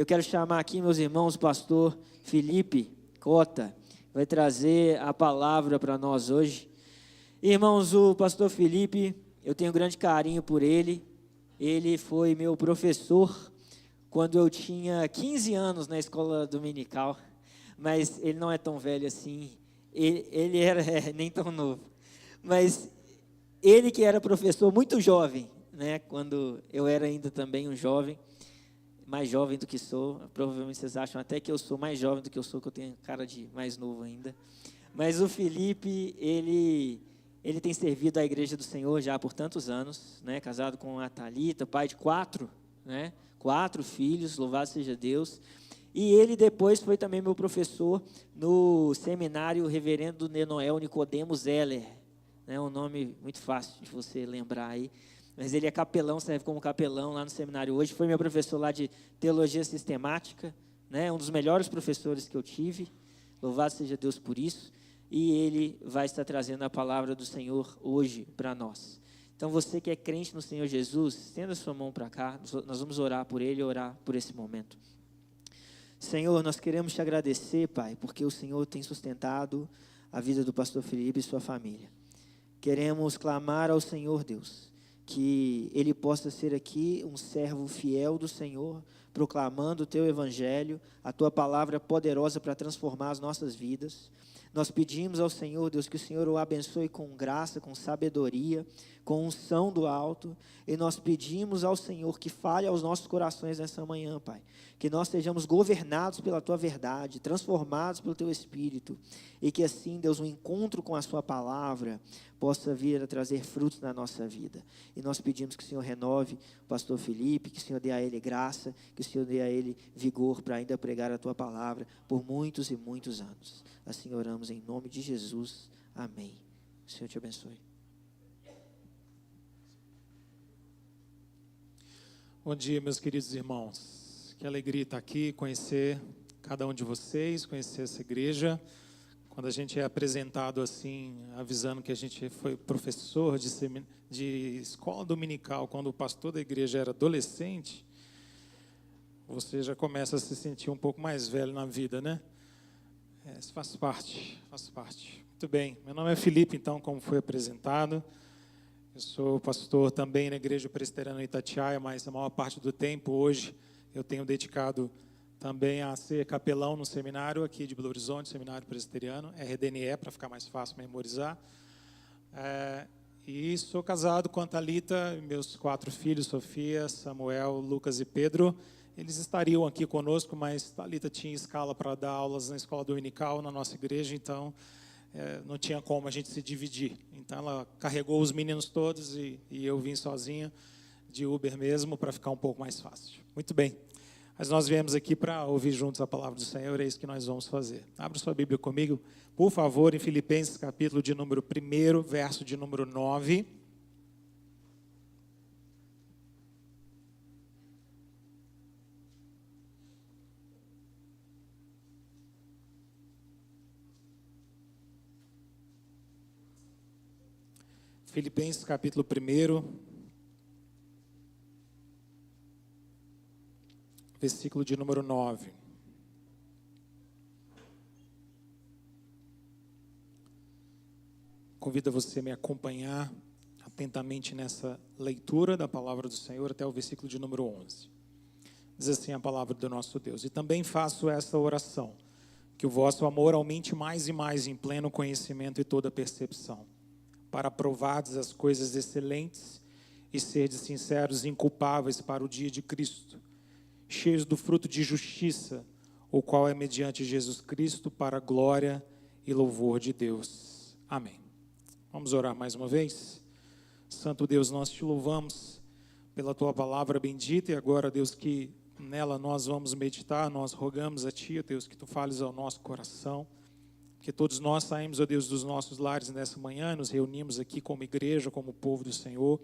Eu quero chamar aqui, meus irmãos, o pastor Felipe Cota, vai trazer a palavra para nós hoje. Irmãos, o pastor Felipe, eu tenho grande carinho por ele. Ele foi meu professor quando eu tinha 15 anos na escola dominical, mas ele não é tão velho assim, ele era nem tão novo, mas ele que era professor muito jovem, né, quando eu era ainda também um jovem, mais jovem do que sou, provavelmente vocês acham até que eu sou mais jovem do que eu sou, que eu tenho cara de mais novo ainda, mas o Felipe, ele tem servido a igreja do Senhor já por tantos anos, né, casado com a Thalita, pai de 4 filhos, louvado seja Deus, e ele depois foi também meu professor no seminário Reverendo Nenoel Nicodemo Zeller, né, um nome muito fácil de você lembrar aí, mas ele é capelão, serve como capelão lá no seminário hoje, foi meu professor lá de teologia sistemática, né, um dos melhores professores que eu tive, louvado seja Deus por isso, e ele vai estar trazendo a palavra do Senhor hoje para nós. Então você que é crente no Senhor Jesus, estenda sua mão para cá, nós vamos orar por ele e orar por esse momento. Senhor, nós queremos te agradecer, Pai, porque o Senhor tem sustentado a vida do pastor Felipe e sua família. Queremos clamar ao Senhor, Deus, que ele possa ser aqui um servo fiel do Senhor, proclamando o teu evangelho, a tua palavra poderosa para transformar as nossas vidas. Nós pedimos ao Senhor, Deus, que o Senhor o abençoe com graça, com sabedoria, com unção do alto, e nós pedimos ao Senhor que fale aos nossos corações nessa manhã, Pai, que nós sejamos governados pela Tua verdade, transformados pelo Teu Espírito, e que assim, Deus, o encontro com a Sua palavra possa vir a trazer frutos na nossa vida. E nós pedimos que o Senhor renove o pastor Felipe, que o Senhor dê a ele graça, que o Senhor dê a ele vigor para ainda pregar a Tua palavra por muitos e muitos anos. Assim oramos em nome de Jesus. Amém. O Senhor te abençoe. Bom dia, meus queridos irmãos. Que alegria estar aqui, conhecer cada um de vocês, conhecer essa igreja. Quando a gente é apresentado assim, avisando que a gente foi professor de escola dominical, quando o pastor da igreja era adolescente, você já começa a se sentir um pouco mais velho na vida, né? Isso faz parte. Muito bem, meu nome é Felipe, então, como foi apresentado. Eu sou pastor também na Igreja Presbiteriana Itatiaia, mas a maior parte do tempo hoje eu tenho dedicado também a ser capelão no seminário aqui de Belo Horizonte, Seminário Presbiteriano, RDNE, para ficar mais fácil memorizar. E sou casado com a Thalita, meus 4 filhos, Sofia, Samuel, Lucas e Pedro. Eles estariam aqui conosco, mas Thalita tinha escala para dar aulas na escola dominical, na nossa igreja, então não tinha como a gente se dividir. Então ela carregou os meninos todos e eu vim sozinha de Uber mesmo para ficar um pouco mais fácil. Muito bem, mas nós viemos aqui para ouvir juntos a palavra do Senhor, é isso que nós vamos fazer. Abra sua Bíblia comigo, por favor, em Filipenses capítulo de número 1, verso de número 9. Filipenses capítulo 1, versículo de número 9. Convido você a me acompanhar atentamente nessa leitura da palavra do Senhor até o versículo de número 11. Diz assim a palavra do nosso Deus: E também faço essa oração, que o vosso amor aumente mais e mais em pleno conhecimento e toda percepção, para provardes as coisas excelentes e serdes sinceros e inculpáveis para o dia de Cristo, cheios do fruto de justiça, o qual é mediante Jesus Cristo para a glória e louvor de Deus. Amém. Vamos orar mais uma vez? Santo Deus, nós te louvamos pela tua palavra bendita e agora, Deus, que nela nós vamos meditar, nós rogamos a ti, Deus, que tu fales ao nosso coração. Que todos nós saímos, ó Deus, dos nossos lares nessa manhã, nos reunimos aqui como igreja, como povo do Senhor,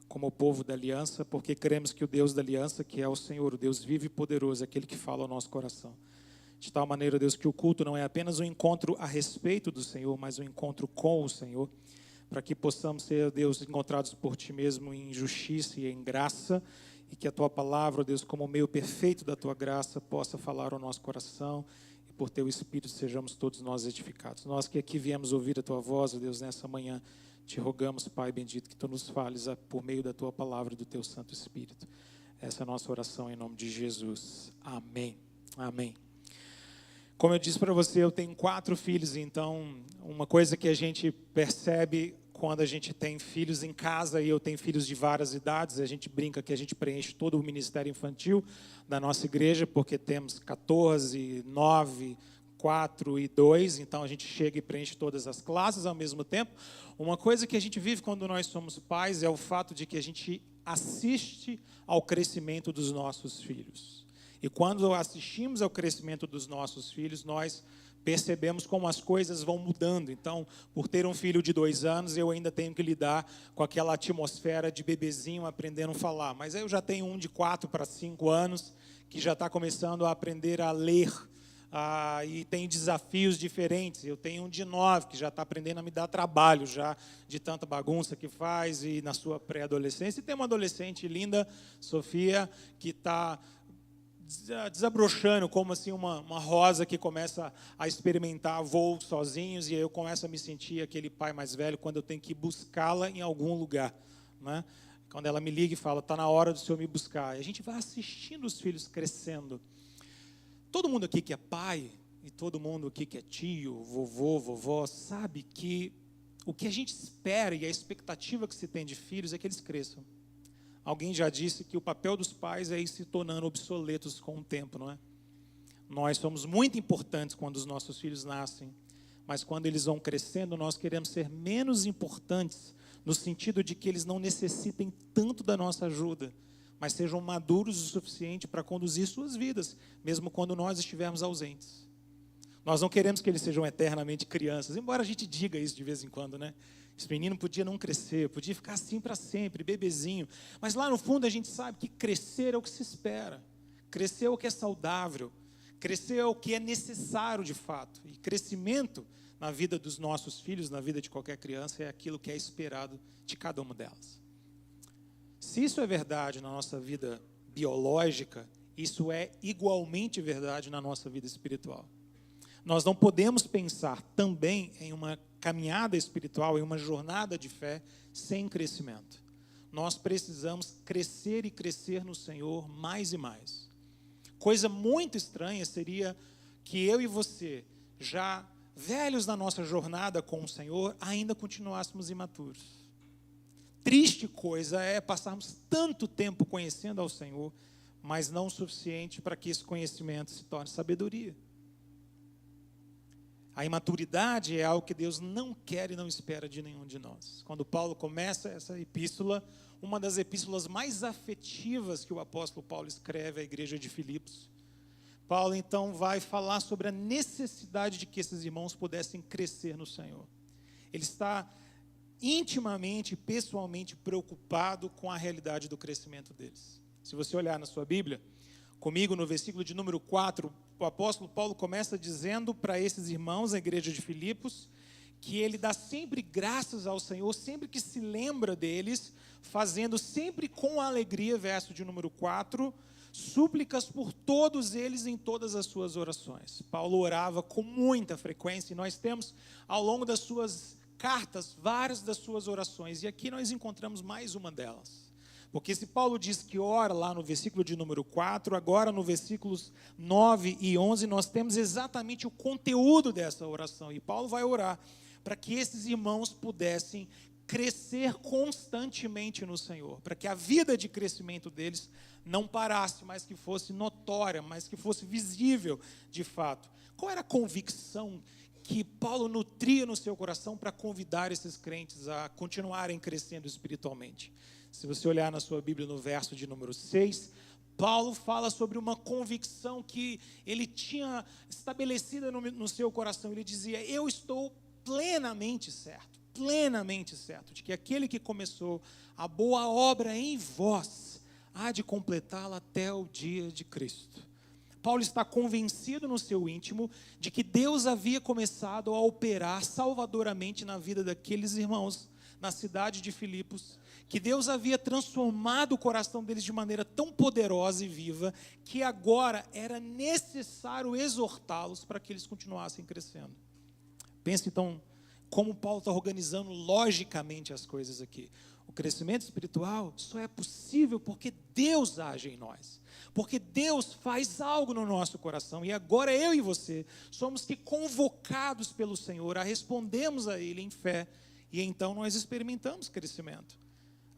como povo da aliança, porque cremos que o Deus da aliança, que é o Senhor, o Deus vivo e poderoso, é aquele que fala ao nosso coração. De tal maneira, Deus, que o culto não é apenas um encontro a respeito do Senhor, mas um encontro com o Senhor, para que possamos ser, Deus, encontrados por Ti mesmo em justiça e em graça, e que a Tua palavra, ó Deus, como meio perfeito da Tua graça, possa falar ao nosso coração, e por Teu Espírito sejamos todos nós edificados. Nós que aqui viemos ouvir a Tua voz, ó Deus, nessa manhã, te rogamos, Pai bendito, que Tu nos fales por meio da Tua palavra e do Teu Santo Espírito. Essa é a nossa oração em nome de Jesus. Amém. Amém. Como eu disse para você, eu tenho 4 filhos, então uma coisa que a gente percebe quando a gente tem filhos em casa, e eu tenho filhos de várias idades, a gente brinca que a gente preenche todo o ministério infantil da nossa igreja, porque temos 14, 9, 4 e 2, então a gente chega e preenche todas as classes ao mesmo tempo. Uma coisa que a gente vive quando nós somos pais é o fato de que a gente assiste ao crescimento dos nossos filhos. E quando assistimos ao crescimento dos nossos filhos, nós percebemos como as coisas vão mudando. Então, por ter um filho de 2 anos, eu ainda tenho que lidar com aquela atmosfera de bebezinho aprendendo a falar. Mas eu já tenho um de 4 para 5 anos, que já está começando a aprender a ler, e tem desafios diferentes. Eu tenho um de 9, que já está aprendendo a me dar trabalho, já de tanta bagunça que faz, e na sua pré-adolescência. E tem uma adolescente linda, Sofia, que está desabrochando, como assim uma rosa que começa a experimentar voos sozinhos, e aí eu começo a me sentir aquele pai mais velho quando eu tenho que buscá-la em algum lugar, né? Quando ela me liga e fala, está na hora do Senhor me buscar. E a gente vai assistindo os filhos crescendo. Todo mundo aqui que é pai, e todo mundo aqui que é tio, vovô, vovó, sabe que o que a gente espera e a expectativa que se tem de filhos é que eles cresçam. Alguém já disse que o papel dos pais é ir se tornando obsoletos com o tempo, não é? Nós somos muito importantes quando os nossos filhos nascem, mas quando eles vão crescendo, nós queremos ser menos importantes, no sentido de que eles não necessitem tanto da nossa ajuda, mas sejam maduros o suficiente para conduzir suas vidas, mesmo quando nós estivermos ausentes. Nós não queremos que eles sejam eternamente crianças, embora a gente diga isso de vez em quando, né? Esse menino podia não crescer, podia ficar assim para sempre, bebezinho. Mas lá no fundo a gente sabe que crescer é o que se espera. Crescer é o que é saudável. Crescer é o que é necessário de fato. E crescimento na vida dos nossos filhos, na vida de qualquer criança, é aquilo que é esperado de cada uma delas. Se isso é verdade na nossa vida biológica, isso é igualmente verdade na nossa vida espiritual. Nós não podemos pensar também em uma caminhada espiritual, em uma jornada de fé, sem crescimento. Nós precisamos crescer e crescer no Senhor mais e mais. Coisa muito estranha seria que eu e você, já velhos na nossa jornada com o Senhor, ainda continuássemos imaturos. Triste coisa é passarmos tanto tempo conhecendo ao Senhor, mas não o suficiente para que esse conhecimento se torne sabedoria. A imaturidade é algo que Deus não quer e não espera de nenhum de nós. Quando Paulo começa essa epístola, uma das epístolas mais afetivas que o apóstolo Paulo escreve à igreja de Filipos, Paulo então vai falar sobre a necessidade de que esses irmãos pudessem crescer no Senhor. Ele está intimamente, pessoalmente preocupado com a realidade do crescimento deles. Se você olhar na sua Bíblia, comigo no versículo de número 4, o apóstolo Paulo começa dizendo para esses irmãos, a igreja de Filipos, que ele dá sempre graças ao Senhor, sempre que se lembra deles, fazendo sempre com alegria, verso de número 4, súplicas por todos eles em todas as suas orações. Paulo orava com muita frequência, e nós temos ao longo das suas cartas várias das suas orações, e aqui nós encontramos mais uma delas. Porque se Paulo diz que ora lá no versículo de número 4, agora no versículos 9 e 11, nós temos exatamente o conteúdo dessa oração. E Paulo vai orar para que esses irmãos pudessem crescer constantemente no Senhor, para que a vida de crescimento deles não parasse, mas que fosse notória, mas que fosse visível de fato. Qual era a convicção que Paulo nutria no seu coração para convidar esses crentes a continuarem crescendo espiritualmente? Se você olhar na sua Bíblia no verso de número 6, Paulo fala sobre uma convicção que ele tinha estabelecida no seu coração. Ele dizia, eu estou plenamente certo de que aquele que começou a boa obra em vós há de completá-la até o dia de Cristo. Paulo está convencido no seu íntimo de que Deus havia começado a operar salvadoramente na vida daqueles irmãos, na cidade de Filipos, que Deus havia transformado o coração deles de maneira tão poderosa e viva, que agora era necessário exortá-los para que eles continuassem crescendo. Pense então como Paulo está organizando logicamente as coisas aqui. O crescimento espiritual só é possível porque Deus age em nós. Porque Deus faz algo no nosso coração. E agora eu e você somos que convocados pelo Senhor a respondermos a Ele em fé. E então nós experimentamos crescimento.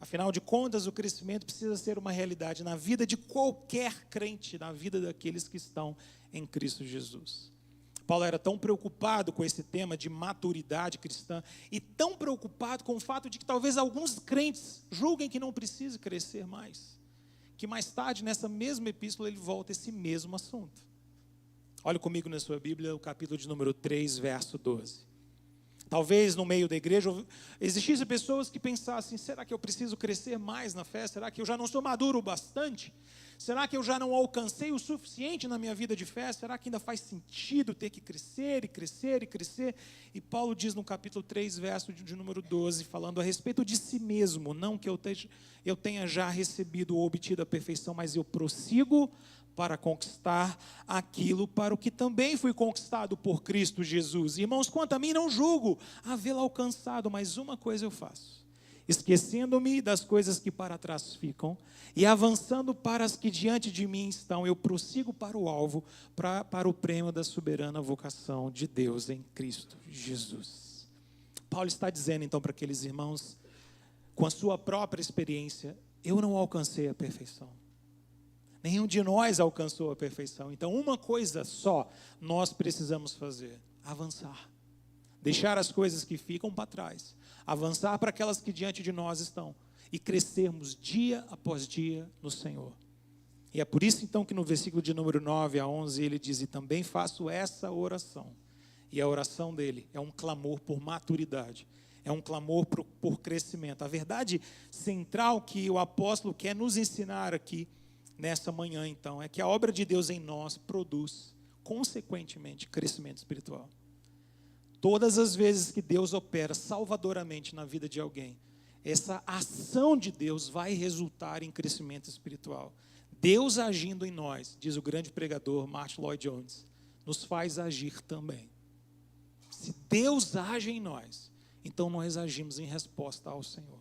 Afinal de contas, o crescimento precisa ser uma realidade na vida de qualquer crente, na vida daqueles que estão em Cristo Jesus. Paulo era tão preocupado com esse tema de maturidade cristã e tão preocupado com o fato de que talvez alguns crentes julguem que não precisa crescer mais, que mais tarde, nessa mesma epístola, ele volta a esse mesmo assunto. Olha comigo na sua Bíblia, o capítulo de número 3, verso 12. Talvez no meio da igreja existissem pessoas que pensassem: será que eu preciso crescer mais na fé? Será que eu já não sou maduro o bastante? Será que eu já não alcancei o suficiente na minha vida de fé? Será que ainda faz sentido ter que crescer e crescer e crescer? E Paulo diz no capítulo 3, verso de número 12, falando a respeito de si mesmo: não que eu tenha já recebido ou obtido a perfeição, mas eu prossigo para conquistar aquilo para o que também fui conquistado por Cristo Jesus. Irmãos, quanto a mim, não julgo havê-lo alcançado, mas uma coisa eu faço: esquecendo-me das coisas que para trás ficam e avançando para as que diante de mim estão, eu prossigo para o alvo, para o prêmio da soberana vocação de Deus em Cristo Jesus. Paulo está dizendo então para aqueles irmãos, com a sua própria experiência: eu não alcancei a perfeição. Nenhum de nós alcançou a perfeição. Então, uma coisa só nós precisamos fazer: avançar. Deixar as coisas que ficam para trás, avançar para aquelas que diante de nós estão e crescermos dia após dia no Senhor. E é por isso então que no versículo de número 9 a 11 ele diz: e também faço essa oração. E a oração dele é um clamor por maturidade, é um clamor por crescimento. A verdade central que o apóstolo quer nos ensinar aqui nessa manhã então é que a obra de Deus em nós produz consequentemente crescimento espiritual. Todas as vezes que Deus opera salvadoramente na vida de alguém, essa ação de Deus vai resultar em crescimento espiritual. Deus agindo em nós, diz o grande pregador Martin Lloyd-Jones, nos faz agir também. Se Deus age em nós, então nós agimos em resposta ao Senhor.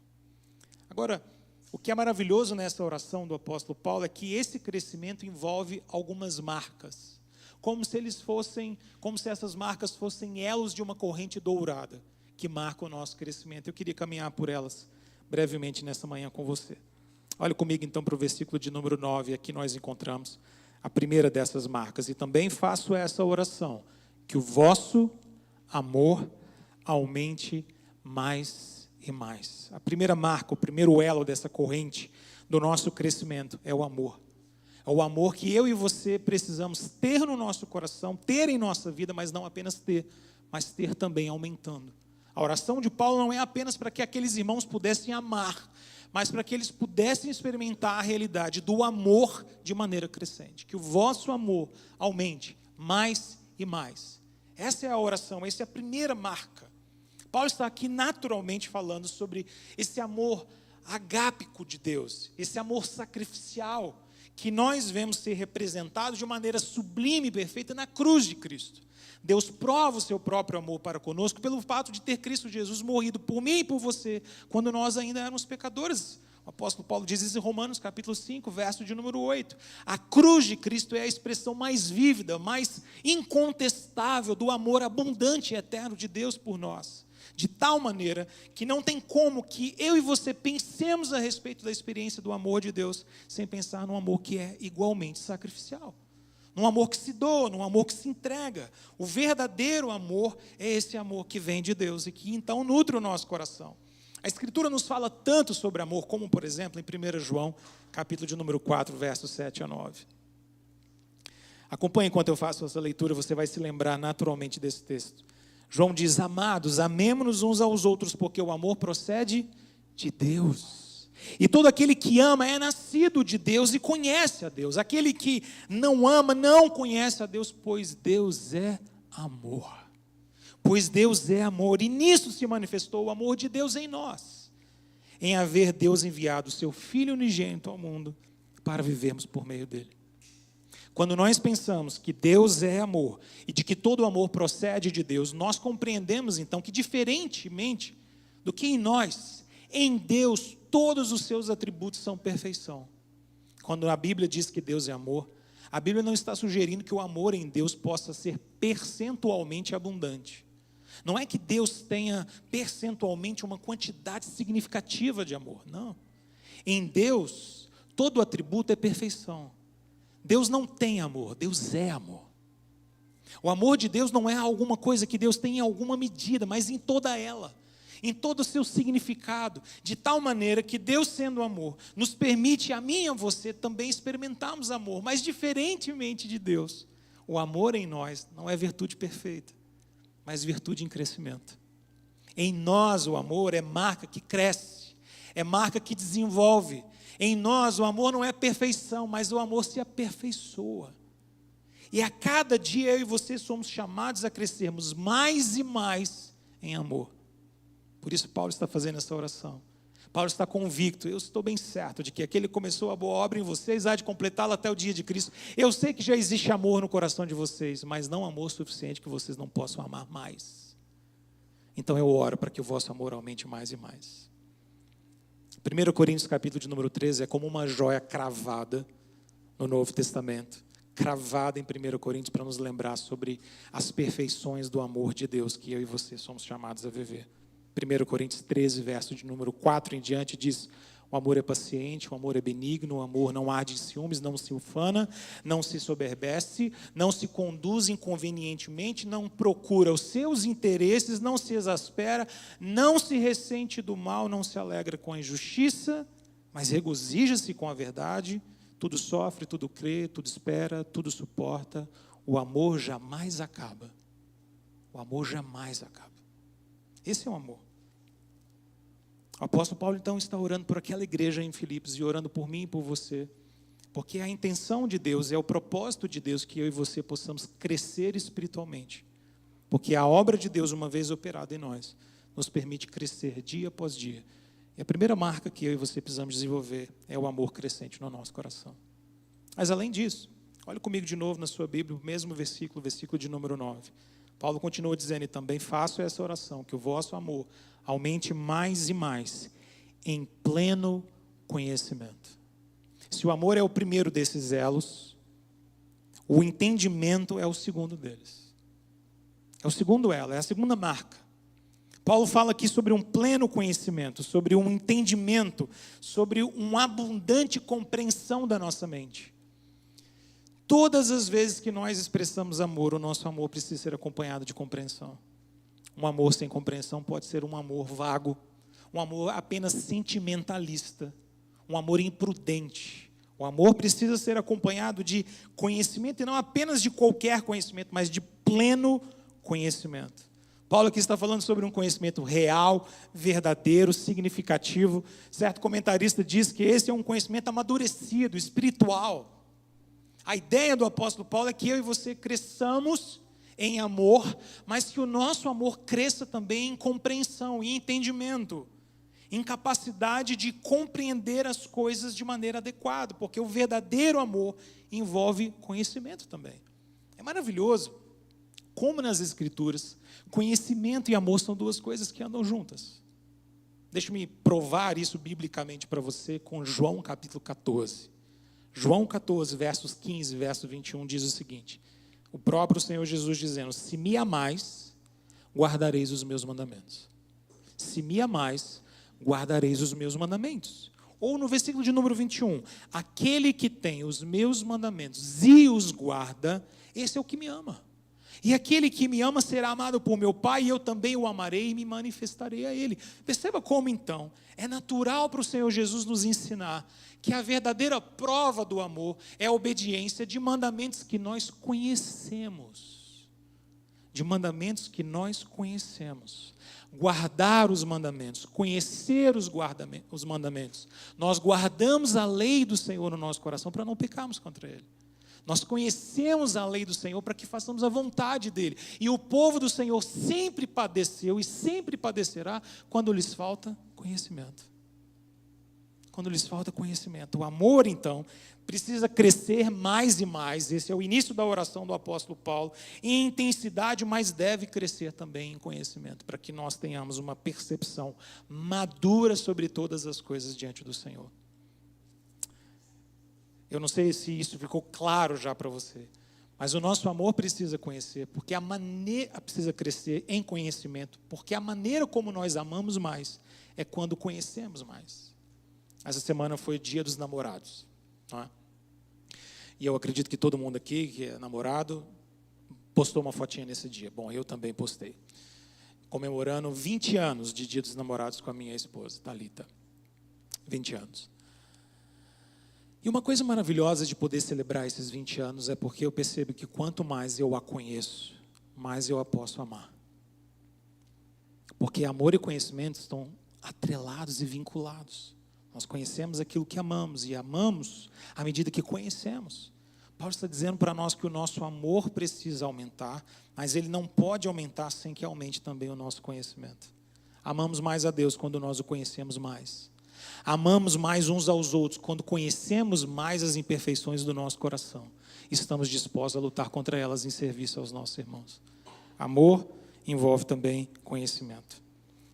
Agora, o que é maravilhoso nessa oração do apóstolo Paulo é que esse crescimento envolve algumas marcas, como se essas marcas fossem elos de uma corrente dourada que marca o nosso crescimento. Eu queria caminhar por elas brevemente nessa manhã com você. Olha comigo então para o versículo de número 9, aqui nós encontramos a primeira dessas marcas. E também faço essa oração: que o vosso amor aumente mais e mais. A primeira marca, o primeiro elo dessa corrente do nosso crescimento é o amor. É o amor que eu e você precisamos ter no nosso coração, ter em nossa vida, mas não apenas ter, mas ter também aumentando. A oração de Paulo não é apenas para que aqueles irmãos pudessem amar, mas para que eles pudessem experimentar a realidade do amor de maneira crescente. Que o vosso amor aumente mais e mais. Essa é a oração, essa é a primeira marca. Paulo está aqui naturalmente falando sobre esse amor agápico de Deus, esse amor sacrificial, que nós vemos ser representado de maneira sublime e perfeita na cruz de Cristo. Deus prova o seu próprio amor para conosco pelo fato de ter Cristo Jesus morrido por mim e por você, quando nós ainda éramos pecadores. O apóstolo Paulo diz isso em Romanos capítulo 5, verso de número 8. A cruz de Cristo é a expressão mais vívida, mais incontestável do amor abundante e eterno de Deus por nós. De tal maneira que não tem como que eu e você pensemos a respeito da experiência do amor de Deus sem pensar num amor que é igualmente sacrificial. Num amor que se doa, num amor que se entrega. O verdadeiro amor é esse amor que vem de Deus e que então nutre o nosso coração. A Escritura nos fala tanto sobre amor, como por exemplo em 1 João, capítulo de número 4, versos 7 a 9. Acompanhe enquanto eu faço essa leitura, você vai se lembrar naturalmente desse texto. João diz: amados, amemo-nos uns aos outros, porque o amor procede de Deus. E todo aquele que ama é nascido de Deus e conhece a Deus. Aquele que não ama não conhece a Deus, pois Deus é amor. pois Deus é amor, e nisso se manifestou o amor de Deus em nós, em haver Deus enviado o seu Filho unigênito ao mundo, para vivermos por meio dele. Quando nós pensamos que Deus é amor, e de que todo amor procede de Deus, nós compreendemos então que, diferentemente do que em nós, em Deus todos os seus atributos são perfeição. Quando a Bíblia diz que Deus é amor, a Bíblia não está sugerindo que o amor em Deus possa ser percentualmente abundante. Não é que Deus tenha percentualmente uma quantidade significativa de amor, não. Em Deus, todo atributo é perfeição. Deus não tem amor, Deus é amor. O amor de Deus não é alguma coisa que Deus tem em alguma medida, mas em toda ela, em todo o seu significado, de tal maneira que Deus, sendo amor, nos permite, a mim e a você, também experimentarmos amor, mas diferentemente de Deus, o amor em nós não é virtude perfeita, mas virtude em crescimento. Em nós o amor é marca que cresce, é marca que desenvolve. Em nós o amor não é perfeição, mas o amor se aperfeiçoa. E a cada dia eu e você somos chamados a crescermos mais e mais em amor. Por isso Paulo está fazendo essa oração. Paulo está convicto, eu estou bem certo de que aquele que começou a boa obra em vocês há de completá-la até o dia de Cristo. Eu sei que já existe amor no coração de vocês, mas não amor suficiente que vocês não possam amar mais. Então eu oro para que o vosso amor aumente mais e mais. 1 Coríntios capítulo de número 13 é como uma joia cravada no Novo Testamento, cravada em 1 Coríntios para nos lembrar sobre as perfeições do amor de Deus que eu e você somos chamados a viver. 1 Coríntios 13, verso de número 4 em diante diz: o amor é paciente, o amor é benigno, o amor não arde em ciúmes, não se ufana, não se soberbece, não se conduz inconvenientemente, não procura os seus interesses, não se exaspera, não se ressente do mal, não se alegra com a injustiça, mas regozija-se com a verdade, tudo sofre, tudo crê, tudo espera, tudo suporta. O amor jamais acaba. O amor jamais acaba. Esse é o amor. O apóstolo Paulo então está orando por aquela igreja em Filipos e orando por mim e por você, porque a intenção de Deus, é o propósito de Deus que eu e você possamos crescer espiritualmente, porque a obra de Deus, uma vez operada em nós, nos permite crescer dia após dia. E a primeira marca que eu e você precisamos desenvolver é o amor crescente no nosso coração. Mas além disso, olha comigo de novo na sua Bíblia, o mesmo versículo de número 9. Paulo continua dizendo: e também faço essa oração, que o vosso amor aumente mais e mais, em pleno conhecimento. Se o amor é o primeiro desses elos, o entendimento é o segundo deles. É o segundo elo, é a segunda marca. Paulo fala aqui sobre um pleno conhecimento, sobre um entendimento, sobre uma abundante compreensão da nossa mente. Todas as vezes que nós expressamos amor, o nosso amor precisa ser acompanhado de compreensão. Um amor sem compreensão pode ser um amor vago, um amor apenas sentimentalista, um amor imprudente. O amor precisa ser acompanhado de conhecimento, e não apenas de qualquer conhecimento, mas de pleno conhecimento. Paulo aqui está falando sobre um conhecimento real, verdadeiro, significativo. Certo comentarista diz que esse é um conhecimento amadurecido, espiritual. A ideia do apóstolo Paulo é que eu e você cresçamos em amor, mas que o nosso amor cresça também em compreensão e entendimento, em capacidade de compreender as coisas de maneira adequada, porque o verdadeiro amor envolve conhecimento também. É maravilhoso como nas Escrituras, conhecimento e amor são duas coisas que andam juntas. Deixa-me provar isso biblicamente para você com João capítulo 14. João 14, versos 15, verso 21, diz o seguinte: o próprio Senhor Jesus dizendo: se me amais, guardareis os meus mandamentos. Se me amais, guardareis os meus mandamentos. Ou no versículo de número 21, aquele que tem os meus mandamentos e os guarda, esse é o que me ama. E aquele que me ama será amado por meu Pai, e eu também o amarei e me manifestarei a Ele. Perceba como então é natural para o Senhor Jesus nos ensinar que a verdadeira prova do amor é a obediência de mandamentos que nós conhecemos. De mandamentos que nós conhecemos. Guardar os mandamentos, conhecer os mandamentos. Nós guardamos a lei do Senhor no nosso coração para não pecarmos contra Ele. Nós conhecemos a lei do Senhor para que façamos a vontade dEle. E o povo do Senhor sempre padeceu e sempre padecerá quando lhes falta conhecimento. Quando lhes falta conhecimento. O amor, então, precisa crescer mais e mais. Esse é o início da oração do apóstolo Paulo. Em intensidade, mas deve crescer também em conhecimento, para que nós tenhamos uma percepção madura sobre todas as coisas diante do Senhor. Eu não sei se isso ficou claro já para você, mas o nosso amor precisa conhecer, porque a maneira precisa crescer em conhecimento, porque a maneira como nós amamos mais é quando conhecemos mais. Essa semana foi o Dia dos Namorados, não é? E eu acredito que todo mundo aqui que é namorado postou uma fotinha nesse dia. Bom, eu também postei, comemorando 20 anos de Dia dos Namorados com a minha esposa, Thalita. 20 anos. E uma coisa maravilhosa de poder celebrar esses 20 anos é porque eu percebo que quanto mais eu a conheço, mais eu a posso amar. Porque amor e conhecimento estão atrelados e vinculados. Nós conhecemos aquilo que amamos e amamos à medida que conhecemos. Paulo está dizendo para nós que o nosso amor precisa aumentar, mas ele não pode aumentar sem que aumente também o nosso conhecimento. Amamos mais a Deus quando nós o conhecemos mais. Amamos mais uns aos outros quando conhecemos mais as imperfeições do nosso coração. Estamos dispostos a lutar contra elas em serviço aos nossos irmãos. Amor envolve também conhecimento.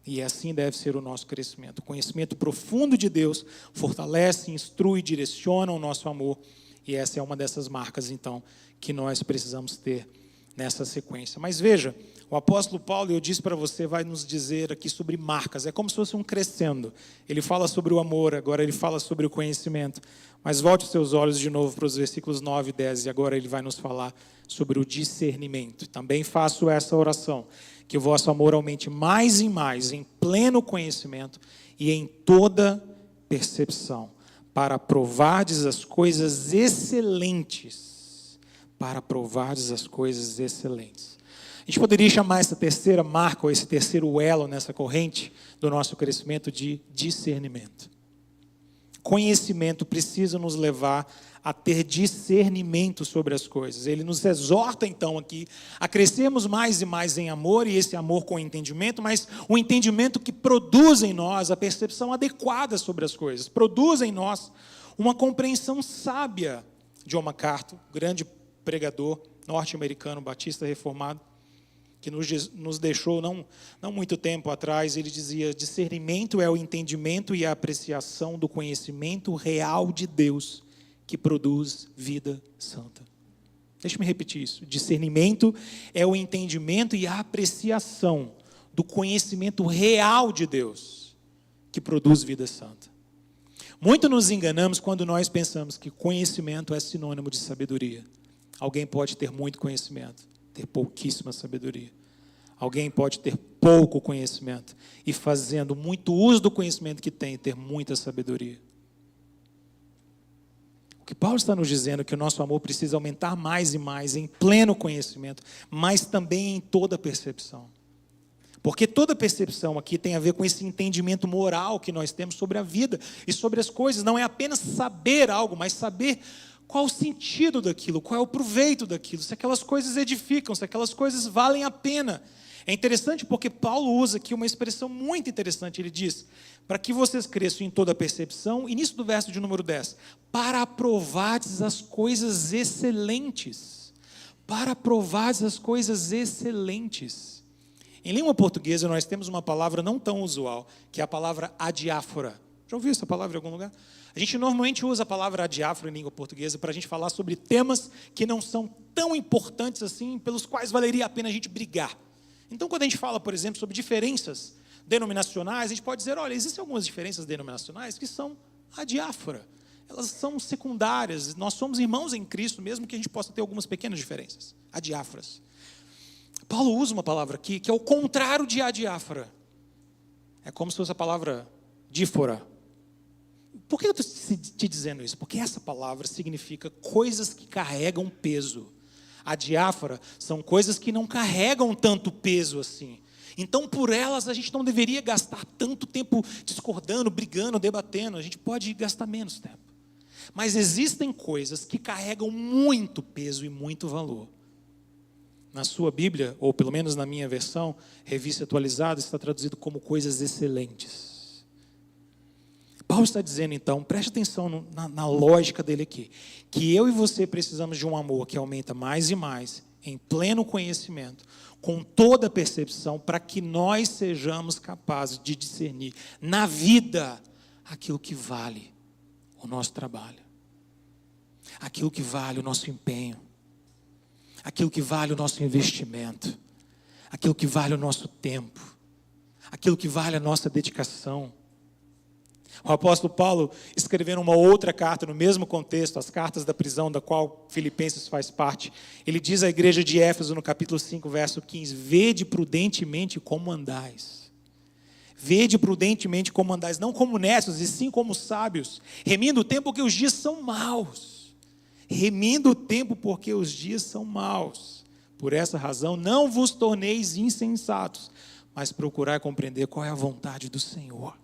E assim deve ser o nosso crescimento. O conhecimento profundo de Deus fortalece, instrui, direciona o nosso amor. E essa é uma dessas marcas, então, que nós precisamos ter nessa sequência. Mas veja, o apóstolo Paulo, eu disse para você, vai nos dizer aqui sobre marcas. É como se fosse um crescendo. Ele fala sobre o amor, agora ele fala sobre o conhecimento. Mas volte os seus olhos de novo para os versículos 9 e 10, e agora ele vai nos falar sobre o discernimento. Também faço essa oração, que o vosso amor aumente mais e mais, em pleno conhecimento e em toda percepção, para provardes as coisas excelentes. Para provardes as coisas excelentes. A gente poderia chamar essa terceira marca, ou esse terceiro elo nessa corrente do nosso crescimento de discernimento. Conhecimento precisa nos levar a ter discernimento sobre as coisas. Ele nos exorta, então, aqui, a crescermos mais e mais em amor, e esse amor com entendimento, mas o entendimento que produz em nós a percepção adequada sobre as coisas, produz em nós uma compreensão sábia. John MacArthur, grande pregador norte-americano, batista reformado, que nos deixou não muito tempo atrás, ele dizia: discernimento é o entendimento e a apreciação do conhecimento real de Deus que produz vida santa. Deixa-me repetir isso. Discernimento é o entendimento e a apreciação do conhecimento real de Deus que produz vida santa. Muito nos enganamos quando nós pensamos que conhecimento é sinônimo de sabedoria. Alguém pode ter muito conhecimento, ter pouquíssima sabedoria. Alguém pode ter pouco conhecimento e, fazendo muito uso do conhecimento que tem, ter muita sabedoria. O que Paulo está nos dizendo é que o nosso amor precisa aumentar mais e mais em pleno conhecimento, mas também em toda percepção. Porque toda percepção aqui tem a ver com esse entendimento moral que nós temos sobre a vida e sobre as coisas. Não é apenas saber algo, mas saber qual o sentido daquilo, qual é o proveito daquilo, se aquelas coisas edificam, se aquelas coisas valem a pena. É interessante porque Paulo usa aqui uma expressão muito interessante. Ele diz: para que vocês cresçam em toda percepção, início do verso de número 10, para aprovardes as coisas excelentes. Para aprovardes as coisas excelentes. Em língua portuguesa nós temos uma palavra não tão usual, que é a palavra adiáfora. Já ouviu essa palavra em algum lugar? A gente normalmente usa a palavra adiáfora em língua portuguesa para a gente falar sobre temas que não são tão importantes assim, pelos quais valeria a pena a gente brigar. Então, quando a gente fala, por exemplo, sobre diferenças denominacionais, a gente pode dizer: olha, existem algumas diferenças denominacionais que são adiáfora. Elas são secundárias. Nós somos irmãos em Cristo, mesmo que a gente possa ter algumas pequenas diferenças. Adiáforas. Paulo usa uma palavra aqui que é o contrário de adiáfora. É como se fosse a palavra dífora. Por que eu estou te dizendo isso? Porque essa palavra significa coisas que carregam peso. A diáfora são coisas que não carregam tanto peso assim. Então, por elas, a gente não deveria gastar tanto tempo discordando, brigando, debatendo. A gente pode gastar menos tempo. Mas existem coisas que carregam muito peso e muito valor. Na sua Bíblia, ou pelo menos na minha versão, revista atualizada, está traduzido como coisas excelentes. Paulo está dizendo então, preste atenção na lógica dele aqui, que eu e você precisamos de um amor que aumenta mais e mais, em pleno conhecimento, com toda a percepção, para que nós sejamos capazes de discernir na vida aquilo que vale o nosso trabalho, aquilo que vale o nosso empenho, aquilo que vale o nosso investimento, aquilo que vale o nosso tempo, aquilo que vale a nossa dedicação. O apóstolo Paulo, escrevendo uma outra carta no mesmo contexto, as cartas da prisão, da qual Filipenses faz parte, ele diz à igreja de Éfeso, no capítulo 5, verso 15, vede prudentemente como andais. Vede prudentemente como andais, não como necios, e sim como sábios, remindo o tempo porque os dias são maus. Remindo o tempo porque os dias são maus. Por essa razão, não vos torneis insensatos, mas procurai compreender qual é a vontade do Senhor.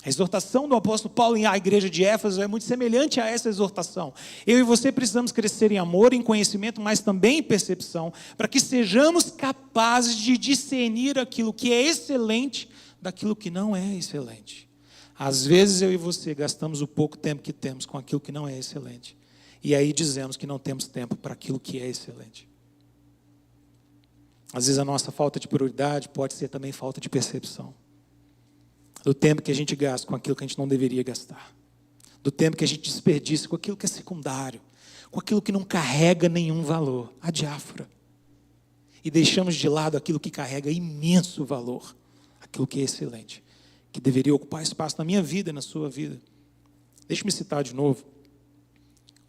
A exortação do apóstolo Paulo à igreja de Éfeso é muito semelhante a essa exortação. Eu e você precisamos crescer em amor, em conhecimento, mas também em percepção, para que sejamos capazes de discernir aquilo que é excelente daquilo que não é excelente. Às vezes eu e você gastamos o pouco tempo que temos com aquilo que não é excelente. E aí dizemos que não temos tempo para aquilo que é excelente. Às vezes a nossa falta de prioridade pode ser também falta de percepção. Do tempo que a gente gasta com aquilo que a gente não deveria gastar. Do tempo que a gente desperdiça com aquilo que é secundário. Com aquilo que não carrega nenhum valor. A diáfora. E deixamos de lado aquilo que carrega imenso valor. Aquilo que é excelente. Que deveria ocupar espaço na minha vida e na sua vida. Deixe-me citar de novo.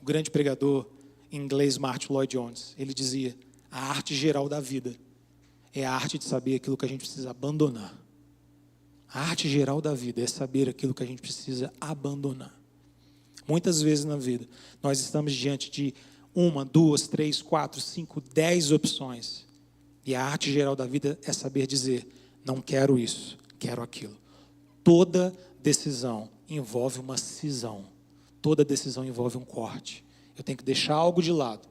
O grande pregador em inglês, Martin Lloyd Jones. Ele dizia, a arte geral da vida é a arte de saber aquilo que a gente precisa abandonar. A arte geral da vida é saber aquilo que a gente precisa abandonar. Muitas vezes na vida, nós estamos diante de 1, 2, 3, 4, 5, 10 opções. E a arte geral da vida é saber dizer, não quero isso, quero aquilo. Toda decisão envolve uma cisão. Toda decisão envolve um corte. Eu tenho que deixar algo de lado.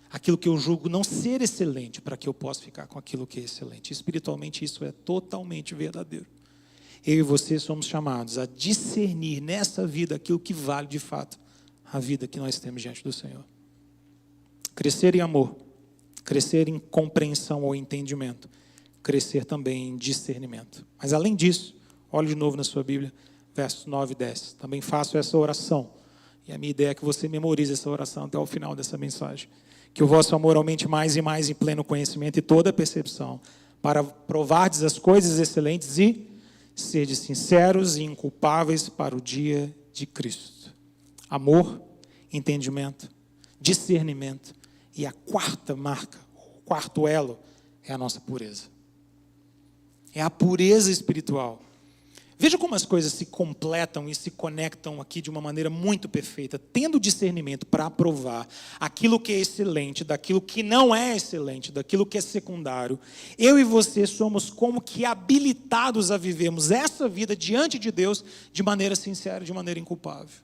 Aquilo que eu julgo não ser excelente, para que eu possa ficar com aquilo que é excelente. Espiritualmente isso é totalmente verdadeiro. Eu e você somos chamados a discernir nessa vida aquilo que vale de fato a vida que nós temos diante do Senhor. Crescer em amor, crescer em compreensão ou entendimento, crescer também em discernimento. Mas além disso, olhe de novo na sua Bíblia, versos 9 e 10. Também faço essa oração. E a minha ideia é que você memorize essa oração até o final dessa mensagem. Que o vosso amor aumente mais e mais em pleno conhecimento e toda percepção, para provardes as coisas excelentes e sede sinceros e inculpáveis para o dia de Cristo. Amor, entendimento, discernimento. E a quarta marca, o quarto elo, é a nossa pureza. É a pureza espiritual. Veja como as coisas se completam e se conectam aqui de uma maneira muito perfeita, tendo discernimento para aprovar aquilo que é excelente, daquilo que não é excelente, daquilo que é secundário. Eu e você somos como que habilitados a vivermos essa vida diante de Deus de maneira sincera, de maneira inculpável.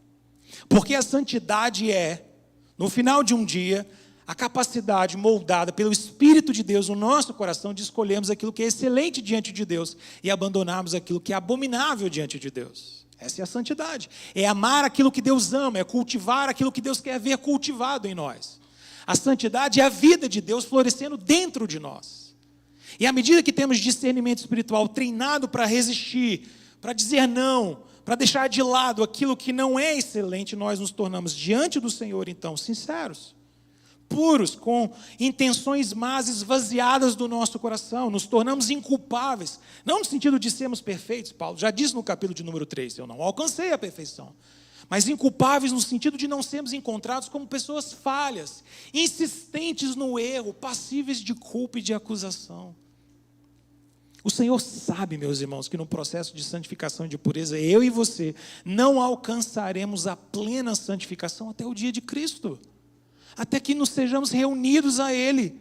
Porque a santidade é, no final de um dia, a capacidade moldada pelo Espírito de Deus no nosso coração de escolhermos aquilo que é excelente diante de Deus e abandonarmos aquilo que é abominável diante de Deus. Essa é a santidade. É amar aquilo que Deus ama, é cultivar aquilo que Deus quer ver cultivado em nós. A santidade é a vida de Deus florescendo dentro de nós. E à medida que temos discernimento espiritual treinado para resistir, para dizer não, para deixar de lado aquilo que não é excelente, nós nos tornamos diante do Senhor, então, sinceros, puros, com intenções más esvaziadas do nosso coração, nos tornamos inculpáveis, não no sentido de sermos perfeitos, Paulo já disse no capítulo de número 3, eu não alcancei a perfeição, mas inculpáveis no sentido de não sermos encontrados como pessoas falhas, insistentes no erro, passíveis de culpa e de acusação. O Senhor sabe, meus irmãos, que no processo de santificação e de pureza, eu e você não alcançaremos a plena santificação até o dia de Cristo. Até que nos sejamos reunidos a Ele.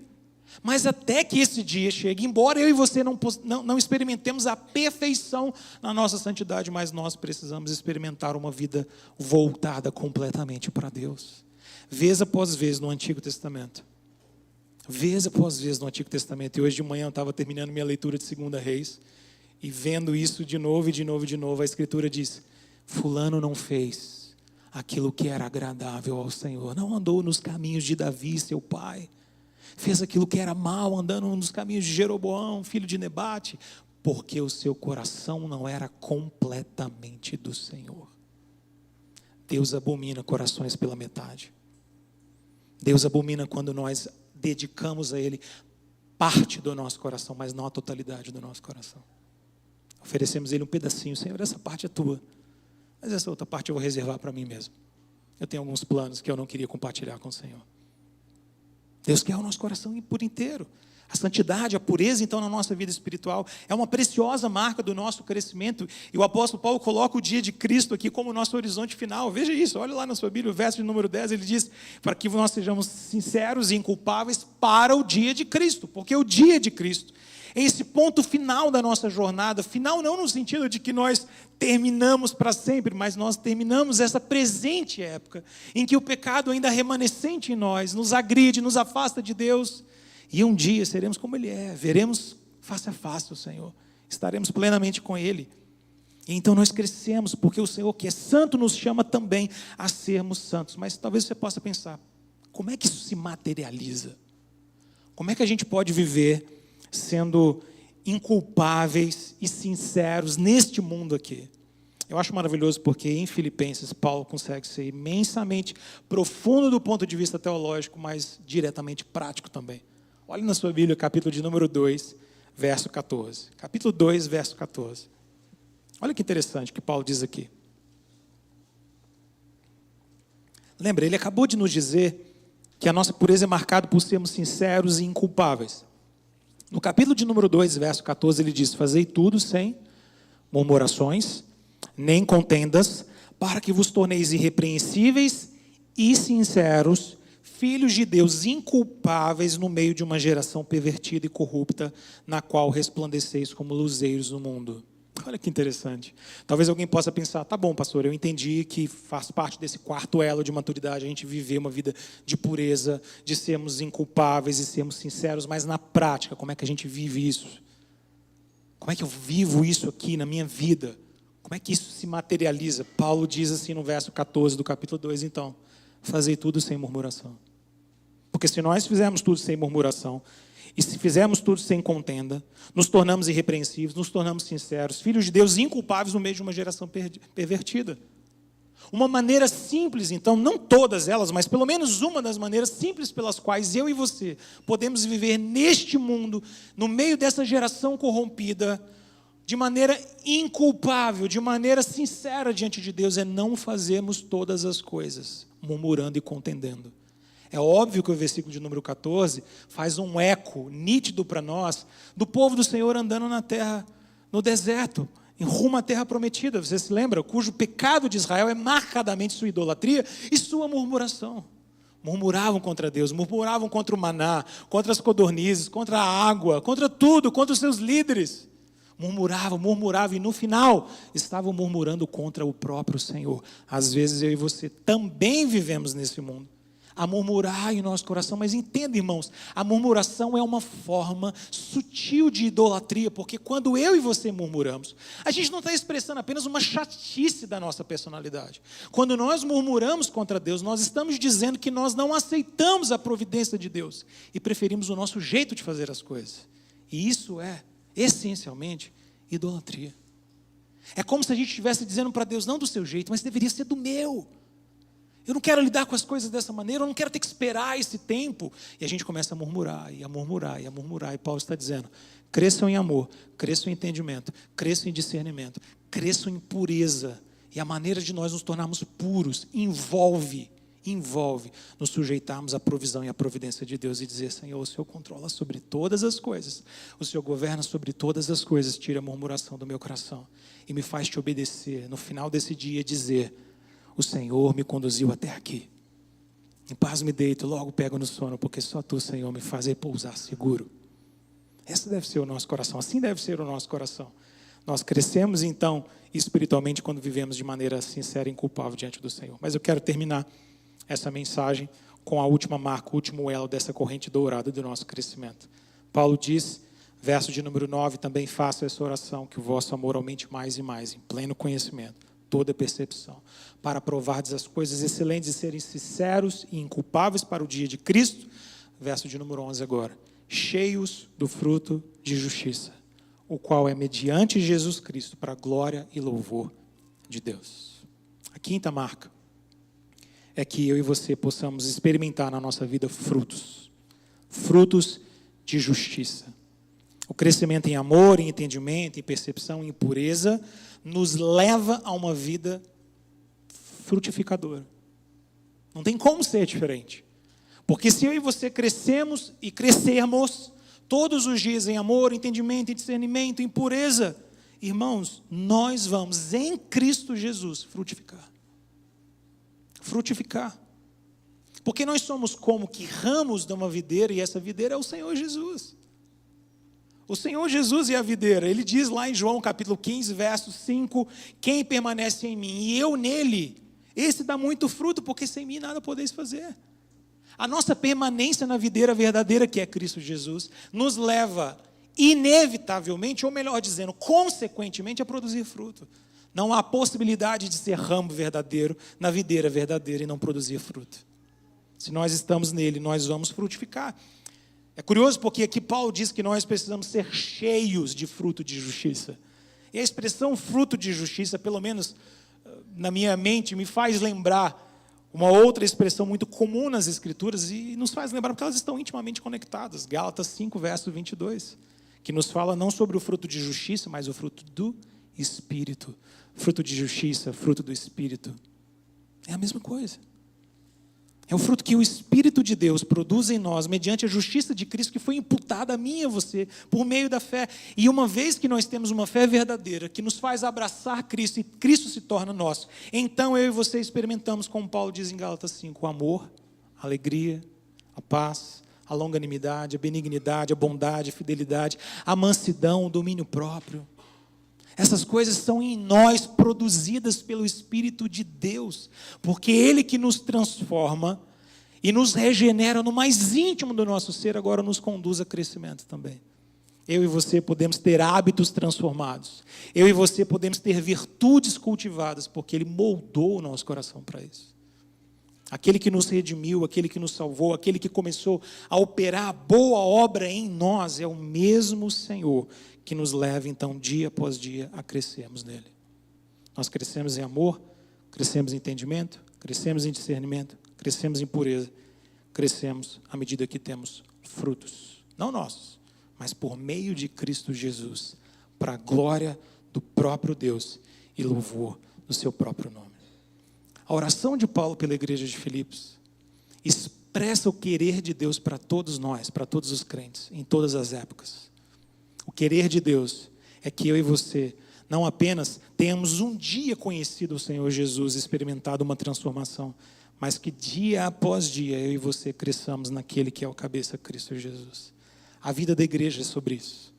Mas até que esse dia chegue, embora eu e você não experimentemos a perfeição na nossa santidade, mas nós precisamos experimentar uma vida voltada completamente para Deus. Vez após vez no Antigo Testamento. Vez após vez no Antigo Testamento. E hoje de manhã eu estava terminando minha leitura de 2 Reis, e vendo isso de novo e de novo e de novo, a Escritura diz: fulano não fez aquilo que era agradável ao Senhor, não andou nos caminhos de Davi, seu pai, fez aquilo que era mal, andando nos caminhos de Jeroboão, filho de Nebate, porque o seu coração não era completamente do Senhor. Deus abomina corações pela metade. Deus abomina quando nós dedicamos a Ele parte do nosso coração, mas não a totalidade do nosso coração. Oferecemos a Ele um pedacinho: Senhor, essa parte é tua, mas essa outra parte eu vou reservar para mim mesmo. Eu tenho alguns planos que eu não queria compartilhar com o Senhor. Deus quer o nosso coração por inteiro. A santidade, a pureza, então, na nossa vida espiritual é uma preciosa marca do nosso crescimento. E o apóstolo Paulo coloca o dia de Cristo aqui como nosso horizonte final. Veja isso, olha lá na sua Bíblia, o verso de número 10, ele diz: para que nós sejamos sinceros e inculpáveis para o dia de Cristo. Porque o dia de Cristo é esse ponto final da nossa jornada. Final não no sentido de que nós terminamos para sempre, mas nós terminamos essa presente época em que o pecado ainda remanescente em nós nos agride, nos afasta de Deus. E um dia seremos como Ele é, veremos face a face o Senhor, estaremos plenamente com Ele. E então nós crescemos, porque o Senhor, que é santo, nos chama também a sermos santos. Mas talvez você possa pensar: como é que isso se materializa? Como é que a gente pode viver sendo inculpáveis e sinceros neste mundo aqui? Eu acho maravilhoso porque em Filipenses Paulo consegue ser imensamente profundo do ponto de vista teológico, mas diretamente prático também. Olhe na sua Bíblia, capítulo de número 2, verso 14. Capítulo 2, verso 14. Olha que interessante o que Paulo diz aqui. Lembra, ele acabou de nos dizer que a nossa pureza é marcada por sermos sinceros e inculpáveis. No capítulo de número 2, verso 14, ele diz: fazei tudo sem murmurações, nem contendas, para que vos torneis irrepreensíveis e sinceros, filhos de Deus inculpáveis no meio de uma geração pervertida e corrupta, na qual resplandeceis como luzeiros no mundo. Olha que interessante. Talvez alguém possa pensar: tá bom, pastor, eu entendi que faz parte desse quarto elo de maturidade a gente viver uma vida de pureza, de sermos inculpáveis e sermos sinceros, mas na prática, como é que a gente vive isso? Como é que eu vivo isso aqui na minha vida? Como é que isso se materializa? Paulo diz assim no verso 14 do capítulo 2, então: fazei tudo sem murmuração. Porque se nós fizermos tudo sem murmuração, e se fizermos tudo sem contenda, nos tornamos irrepreensíveis, nos tornamos sinceros, filhos de Deus inculpáveis no meio de uma geração pervertida. Uma maneira simples, então, não todas elas, mas pelo menos uma das maneiras simples pelas quais eu e você podemos viver neste mundo, no meio dessa geração corrompida, de maneira inculpável, de maneira sincera diante de Deus, é não fazermos todas as coisas murmurando e contendendo. É óbvio que o versículo de número 14 faz um eco nítido para nós do povo do Senhor andando na terra, no deserto, em rumo à terra prometida. Você se lembra? Cujo pecado de Israel é marcadamente sua idolatria e sua murmuração. Murmuravam contra Deus, murmuravam contra o maná, contra as codornizes, contra a água, contra tudo, contra os seus líderes. Murmuravam e no final estavam murmurando contra o próprio Senhor. Às vezes eu e você também vivemos nesse mundo a murmurar em nosso coração, mas entenda, irmãos, a murmuração é uma forma sutil de idolatria, porque quando eu e você murmuramos, a gente não está expressando apenas uma chatice da nossa personalidade. Quando nós murmuramos contra Deus, nós estamos dizendo que nós não aceitamos a providência de Deus e preferimos o nosso jeito de fazer as coisas. E isso é, essencialmente, idolatria. É como se a gente estivesse dizendo para Deus: não do seu jeito, mas deveria ser do meu. Eu não quero lidar com as coisas dessa maneira, eu não quero ter que esperar esse tempo. E a gente começa a murmurar, e a murmurar, e a murmurar. E Paulo está dizendo: cresçam em amor, cresçam em entendimento, cresçam em discernimento, cresçam em pureza. E a maneira de nós nos tornarmos puros envolve nos sujeitarmos à provisão e à providência de Deus e dizer: Senhor, o Senhor controla sobre todas as coisas, o Senhor governa sobre todas as coisas, tira a murmuração do meu coração e me faz te obedecer. No final desse dia dizer: o Senhor me conduziu até aqui. Em paz me deito, logo pego no sono, porque só tu, Senhor, me faz repousar seguro. Esse deve ser o nosso coração, assim deve ser o nosso coração. Nós crescemos, então, espiritualmente, quando vivemos de maneira sincera e inculpável diante do Senhor. Mas eu quero terminar essa mensagem com a última marca, o último elo dessa corrente dourada do nosso crescimento. Paulo diz, verso de número 9, também faço essa oração, que o vosso amor aumente mais e mais, em pleno conhecimento, toda percepção, para provardes as coisas excelentes e serem sinceros e inculpáveis para o dia de Cristo. Verso de número 11 agora. Cheios do fruto de justiça, o qual é mediante Jesus Cristo, para a glória e louvor de Deus. A quinta marca é que eu e você possamos experimentar na nossa vida frutos de justiça. O crescimento em amor, em entendimento, em percepção, em pureza, nos leva a uma vida frutificadora. Não tem como ser diferente. Porque se eu e você crescemos e crescermos todos os dias em amor, entendimento, em discernimento, em pureza, irmãos, nós vamos em Cristo Jesus frutificar. Frutificar. Porque nós somos como que ramos de uma videira, e essa videira é o Senhor Jesus. O Senhor Jesus é a videira. Ele diz lá em João capítulo 15, verso 5, quem permanece em mim e eu nele, esse dá muito fruto, porque sem mim nada podeis fazer. A nossa permanência na videira verdadeira, que é Cristo Jesus, nos leva inevitavelmente, ou melhor dizendo, consequentemente, a produzir fruto. Não há possibilidade de ser ramo verdadeiro na videira verdadeira e não produzir fruto. Se nós estamos nele, nós vamos frutificar. É curioso porque aqui Paulo diz que nós precisamos ser cheios de fruto de justiça. E a expressão fruto de justiça, pelo menos na minha mente, me faz lembrar uma outra expressão muito comum nas Escrituras e nos faz lembrar porque elas estão intimamente conectadas. Gálatas 5, verso 22, que nos fala não sobre o fruto de justiça, mas o fruto do Espírito. Fruto de justiça, fruto do Espírito. É a mesma coisa. É o fruto que o Espírito de Deus produz em nós, mediante a justiça de Cristo, que foi imputada a mim e a você, por meio da fé. E uma vez que nós temos uma fé verdadeira, que nos faz abraçar Cristo, e Cristo se torna nosso, então eu e você experimentamos, como Paulo diz em Gálatas 5, o amor, a alegria, a paz, a longanimidade, a benignidade, a bondade, a fidelidade, a mansidão, o domínio próprio. Essas coisas são em nós produzidas pelo Espírito de Deus, porque Ele que nos transforma e nos regenera no mais íntimo do nosso ser, agora nos conduz a crescimento também. Eu e você podemos ter hábitos transformados, eu e você podemos ter virtudes cultivadas, porque Ele moldou o nosso coração para isso. Aquele que nos redimiu, aquele que nos salvou, aquele que começou a operar a boa obra em nós, é o mesmo Senhor que nos leva, então, dia após dia, a crescermos nele. Nós crescemos em amor, crescemos em entendimento, crescemos em discernimento, crescemos em pureza, crescemos à medida que temos frutos. Não nossos, mas por meio de Cristo Jesus, para a glória do próprio Deus e louvor do seu próprio nome. A oração de Paulo pela igreja de Filipos expressa o querer de Deus para todos nós, para todos os crentes, em todas as épocas. O querer de Deus é que eu e você não apenas tenhamos um dia conhecido o Senhor Jesus, experimentado uma transformação, mas que dia após dia eu e você cresçamos naquele que é o cabeça, Cristo Jesus. A vida da igreja é sobre isso.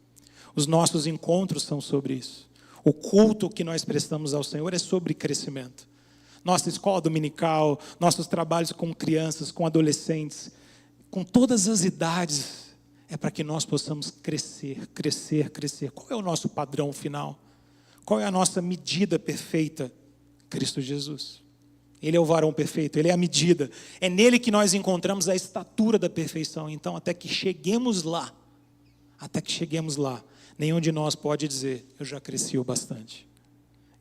Os nossos encontros são sobre isso. O culto que nós prestamos ao Senhor é sobre crescimento. Nossa escola dominical, nossos trabalhos com crianças, com adolescentes, com todas as idades, é para que nós possamos crescer, crescer, crescer. Qual é o nosso padrão final? Qual é a nossa medida perfeita? Cristo Jesus. Ele é o varão perfeito, Ele é a medida. É nele que nós encontramos a estatura da perfeição. Então, até que cheguemos lá, nenhum de nós pode dizer, eu já cresci o bastante.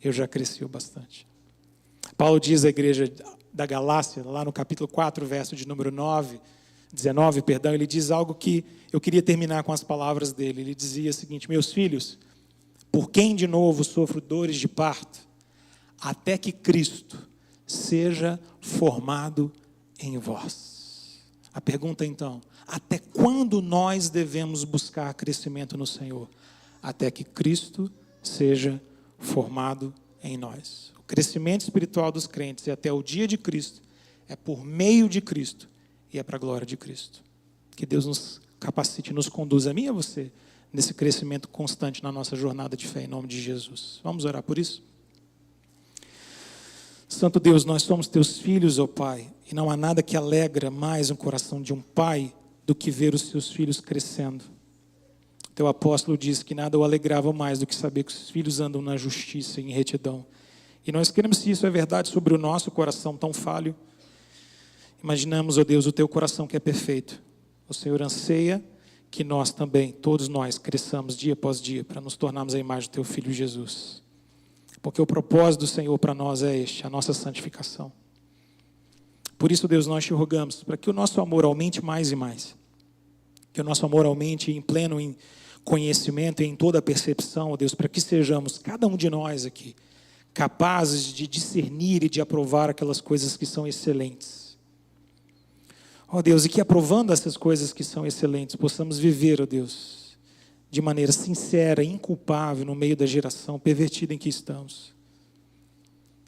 Eu já cresci o bastante. Paulo diz à igreja da Galácia, lá no capítulo 4, verso de número 19, ele diz algo que eu queria terminar com as palavras dele. Ele dizia o seguinte: meus filhos, por quem de novo sofro dores de parto, até que Cristo seja formado em vós. A pergunta então, até quando nós devemos buscar crescimento no Senhor? Até que Cristo seja formado em nós. O crescimento espiritual dos crentes e até o dia de Cristo é por meio de Cristo e é para a glória de Cristo. Que Deus nos capacite, nos conduza, a mim e a você, nesse crescimento constante na nossa jornada de fé, em nome de Jesus. Vamos orar por isso? Santo Deus, nós somos teus filhos, ó Pai, e não há nada que alegra mais o coração de um pai do que ver os seus filhos crescendo. Teu apóstolo diz que nada o alegrava mais do que saber que os filhos andam na justiça e em retidão. E nós queremos, se isso é verdade sobre o nosso coração tão falho, imaginamos, ó Deus, o teu coração que é perfeito. O Senhor anseia que nós também, todos nós, cresçamos dia após dia para nos tornarmos a imagem do teu Filho Jesus. Porque o propósito do Senhor para nós é este, a nossa santificação. Por isso, Deus, nós te rogamos para que o nosso amor aumente mais e mais. Que o nosso amor aumente em pleno conhecimento e em toda a percepção, ó Deus, para que sejamos, cada um de nós aqui, capazes de discernir e de aprovar aquelas coisas que são excelentes. Ó Deus, e que aprovando essas coisas que são excelentes, possamos viver, ó Deus, de maneira sincera, inculpável, no meio da geração pervertida em que estamos.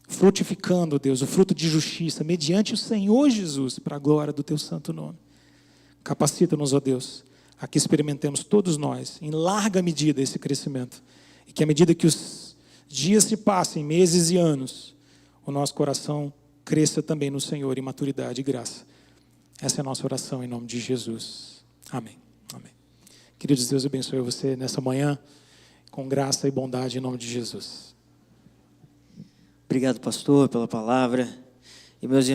Frutificando, Deus, o fruto de justiça, mediante o Senhor Jesus, para a glória do teu santo nome. Capacita-nos, ó Deus, a que experimentemos todos nós, em larga medida, esse crescimento. E que à medida que os dias se passem, meses e anos, o nosso coração cresça também no Senhor em maturidade e graça. Essa é a nossa oração em nome de Jesus. Amém. Amém. Queridos, Deus abençoe você nessa manhã, com graça e bondade em nome de Jesus. Obrigado, pastor, pela palavra. E meus